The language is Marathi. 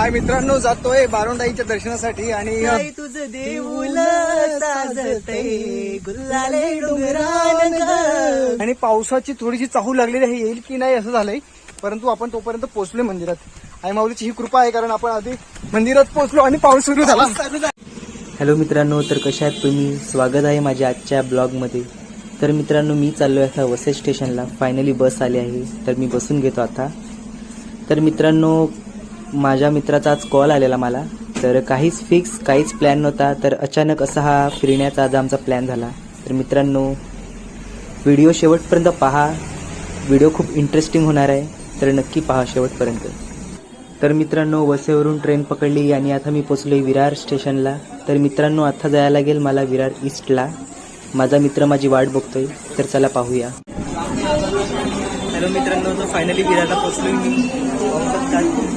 हाय मित्रांनो, जातोय बारोंडाईच्या दर्शनासाठी आणि तुझं देऊळ साजतय गुल्लाले डोंगरान ग. आणि पावसाची थोडीशी चाहूल लागलेली आहे, येईल की नाही असं झालंय. परंतु आपण तोपर्यंत पोहोचलोय मंदिरात. आई माऊलीची ही कृपा आहे, कारण आपण आधी मंदिरात पोहोचलो आणि पाऊस सुरू झाला. हॅलो मित्रांनो, तर कशा आहात तुम्ही? स्वागत आहे माझ्या आजच्या ब्लॉगमध्ये. तर मित्रांनो, मी चाललोय आता वसई स्टेशनला. फायनली बस आली आहे, तर मी बसून घेतो आता. तर मित्रांनो, माझ्या मित्राचा आज कॉल आलेला मला. तर काहीच फिक्स, काहीच प्लॅन नव्हता. तर अचानक असा हा फिरण्याचा आज आमचा प्लॅन झाला. तर मित्रांनो, व्हिडिओ शेवटपर्यंत पहा. व्हिडिओ खूप इंटरेस्टिंग होणार आहे, तर नक्की पहा शेवटपर्यंत. तर मित्रांनो, वसईवरून ट्रेन पकडली आणि आता मी पोचलोय विरार स्टेशनला. तर मित्रांनो, आता जायला लागेल मला विरार ईस्टला. माझा मित्र माझी वाट बघतोय, तर चला पाहूया. हॅलो मित्रांनो, तो फायनली विरारला पोचलोय मी.